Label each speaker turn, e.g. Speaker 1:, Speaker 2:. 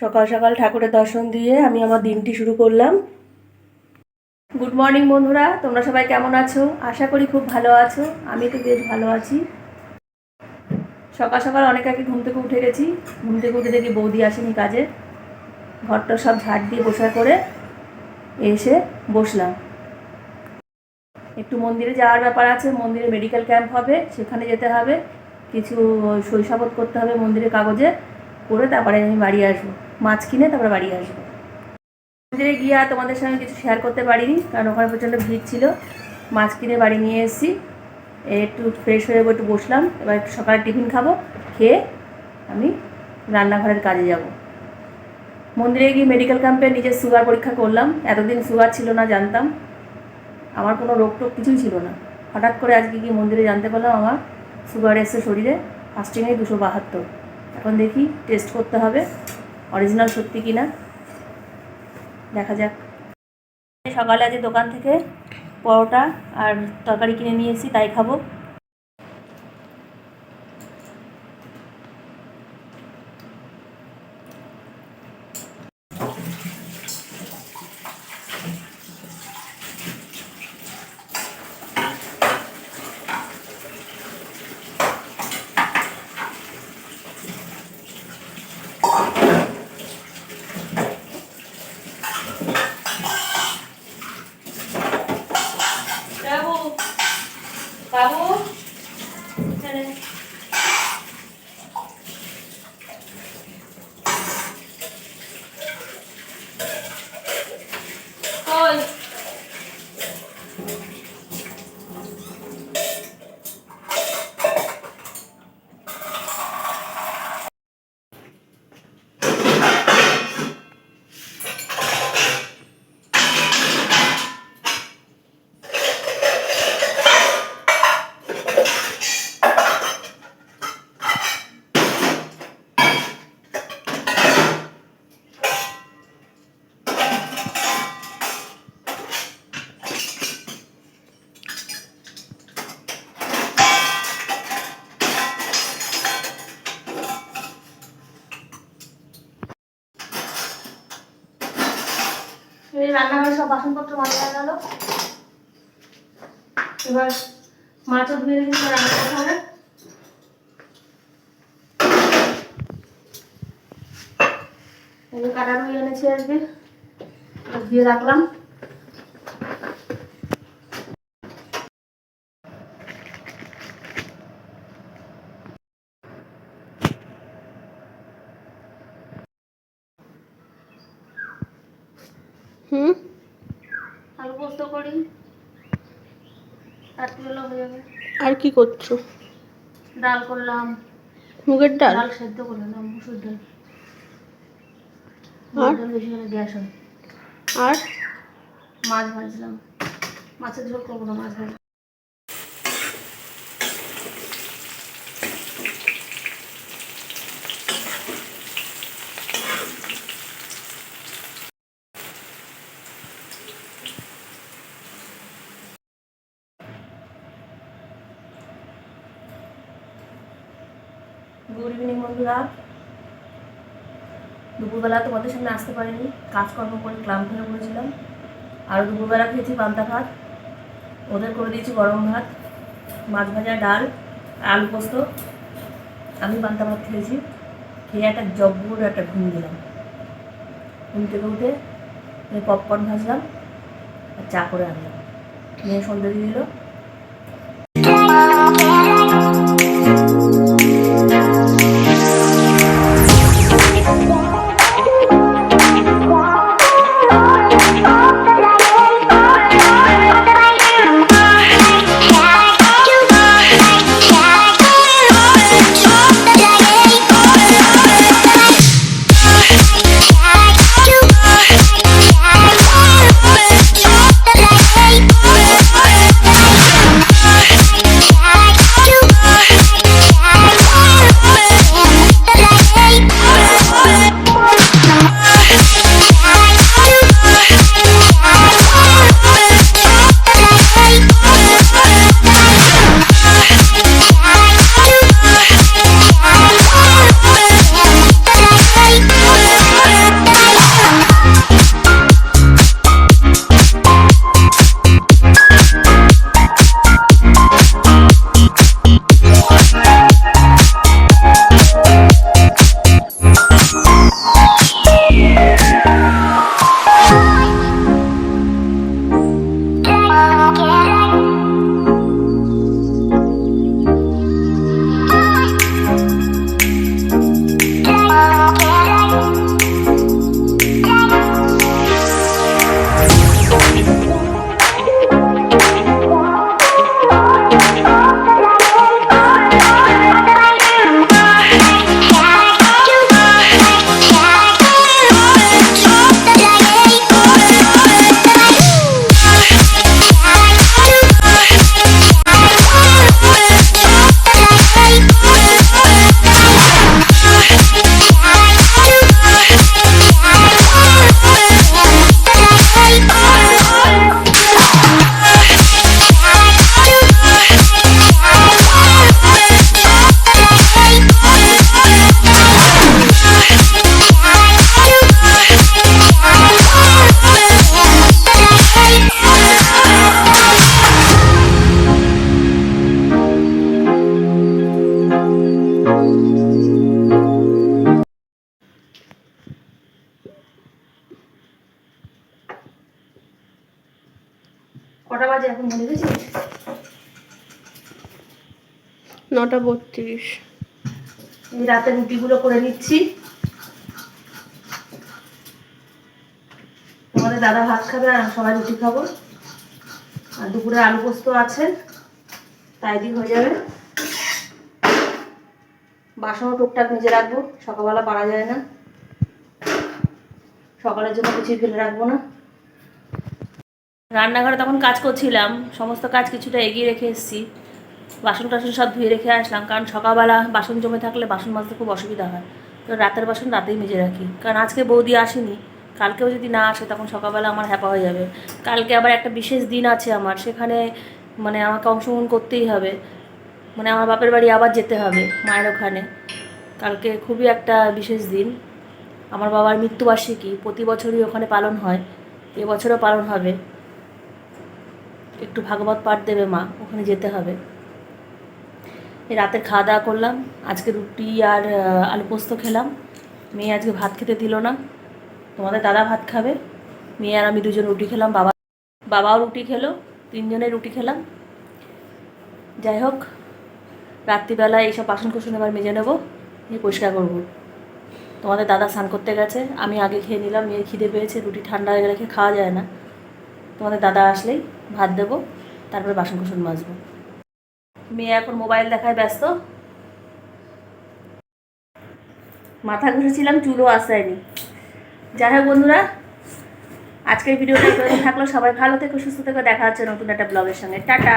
Speaker 1: সকাল সকাল ঠাকুরের দর্শন দিয়ে আমি আমার দিনটি শুরু করলাম। গুড মর্নিং বন্ধুরা, তোমরা সবাই কেমন আছো? আশা করি খুব ভালো আছো। আমি তো বেশ ভালো আছি। সকাল সকাল অনেক আগে ঘুম থেকে উঠে গেছি। ঘুম থেকে উঠে দেখি বৌদি আসেনি কাজে। ঘরটা সব ঝাড় দিয়ে বসা করে এসে বসলাম। একটু মন্দিরে যাওয়ার ব্যাপার আছে, মন্দিরে মেডিকেল ক্যাম্প হবে, সেখানে যেতে হবে। কিছু সইসাবত করতে হবে মন্দিরে কাগজে করে, তারপরে আমি বাড়ি আসবো। মাছ কিনে তারপরে বাড়ি আসবো। মন্দিরে গিয়ে আর তোমাদের সঙ্গে কিছু শেয়ার করতে পারিনি, কারণ ওখানে প্রচণ্ড ভিড় ছিল। মাছ কিনে বাড়ি নিয়ে এসেছি। একটু ফ্রেশ হয়ে একটু বসলাম। এবার একটু সকালে টিফিন খাবো, খেয়ে আমি রান্নাঘরের কাজে যাব। মন্দিরে গিয়ে মেডিকেল ক্যাম্পে নিজের সুগার পরীক্ষা করলাম। এতদিন সুগার ছিল না, জানতাম। আমার কোনো রোগ টোগ কিছুই ছিল না। হঠাৎ করে আজকে গিয়ে মন্দিরে জানতে পারলাম আমার সুগার এসছে শরীরে। ফাস্টিংয়ে 272। এখন দেখি টেস্ট করতে হবে অরিজিনাল সত্যি কি না, দেখা যাক। সকালে আজ দোকান থেকে পরোটা আর তরকারি কিনে নিয়ে এসেছি, তাই খাবো। বাবু রান্নাঘরে সব বাসনপত্র মাজা হয়ে গেল। এবার মাছও ধুয়ে রেখেছি, রান্না করতে হবে। কাটা রুই এনেছি আজকে, দিয়ে রাখলাম। আলু পোস্ত করি, রাত্রিবেলা হয়ে যাবে।
Speaker 2: আর কি করছো?
Speaker 1: ডাল করলাম,
Speaker 2: মুগের ডাল।
Speaker 1: ডাল সেদ্ধ করলাম, মুসুর ডাল।
Speaker 2: আর
Speaker 1: বেশি করে গ্যাস হয়।
Speaker 2: আর
Speaker 1: মাছ ভাজলাম। মাছের ঝোল করবো না, মাছ ভাজ। গুড ইভিনিং বন্ধুরা। দুপুরবেলা তোমাদের সামনে আসতে পারিনি, কাজকর্ম করে ক্লান্ত হয়ে পড়েছিলাম। আর দুপুরবেলা খেয়েছি পান্তা ভাত, ওদের করে দিয়েছি গরম ভাত, মাছ ভাজা, ডাল, আলু পোস্ত। আমি পান্তা ভাত খেয়েছি। খেয়ে একটা জব্বর একটা ঘুম দিলাম। ঘুম থেকে উঠে পপকর্ন ভাজলাম আর চা করে আনলাম। মেয়ে সন্ধ্যে দিয়ে দিল। কখন দেখেছিস?
Speaker 2: 9:32।
Speaker 1: এই রাতে রুটিগুলো করে নিচ্ছি। তোমাদের দাদা ভাত খাবে আর সবাই রুটি খাবো। আর দুপুরে আলু পোস্ত আছে, তাই দিয়ে হয়ে যাবে। বাসনও টুকটাক মেজে রাখবো, সকালবেলা পারা যায় না, সকালের জন্য কিছুই ফেলে রাখবো না। রান্নাঘরে তখন কাজ করছিলাম, সমস্ত কাজ কিছুটা এগিয়ে রেখে এসেছি। বাসন টাসন সব ধুয়ে রেখে আসলাম, কারণ সকালবেলা বাসন জমে থাকলে বাসন মাজতে খুব অসুবিধা হয়। তো রাতের বাসন রাতেই মেজে রাখি, কারণ আজকে বৌদি আসেনি, কালকেও যদি না আসে তখন সকালবেলা আমার হ্যাপা হয়ে যাবে। কালকে আবার একটা বিশেষ দিন আছে আমার, সেখানে মানে আমাকে অংশগ্রহণ করতেই হবে, মানে আমার বাপের বাড়ি আবার যেতে হবে মায়ের ওখানে। কালকে খুবই একটা বিশেষ দিন, আমার বাবার মৃত্যুবার্ষিকী, প্রতি বছরই ওখানে পালন হয়, এবছরও পালন হবে। একটু ভাগবত পাঠ দেবে মা, ওখানে যেতে হবে। এই রাতের খাওয়া দাওয়া করলাম, আজকে রুটি আর আলু পোস্ত খেলাম। মেয়ে আজকে ভাত খেতে দিল না, তোমাদের দাদা ভাত খাবে, মেয়ে আর আমি দুজন রুটি খেলাম, বাবাও রুটি খেলো, তিনজনে রুটি খেলাম। যাই হোক, রাত্রিবেলা এইসব বাসন কোসন এবার মেজে নেবো, নিয়ে পরিষ্কার করবো। তোমাদের দাদা স্নান করতে গেছে, আমি আগে খেয়ে নিলাম, মেয়ের খিদে পেয়েছে, রুটি ঠান্ডা হয়ে গেলে খাওয়া যায় না। তোমাদের দাদা আসলেই ভাত দেবো, তারপরে বাসন কোসন মাজবো। মেয়ে এখন মোবাইল দেখায় ব্যস্ত। মাথা ঘুরেছিলাম, চুলও আসায়নি। যাই হোক বন্ধুরা, আজকের ভিডিওটা এই পর্যন্ত থাকলো। সবাই ভালো থেকো, সুস্থ থেকো, দেখা হচ্ছে নতুন একটা ব্লগের সঙ্গে। টাটা।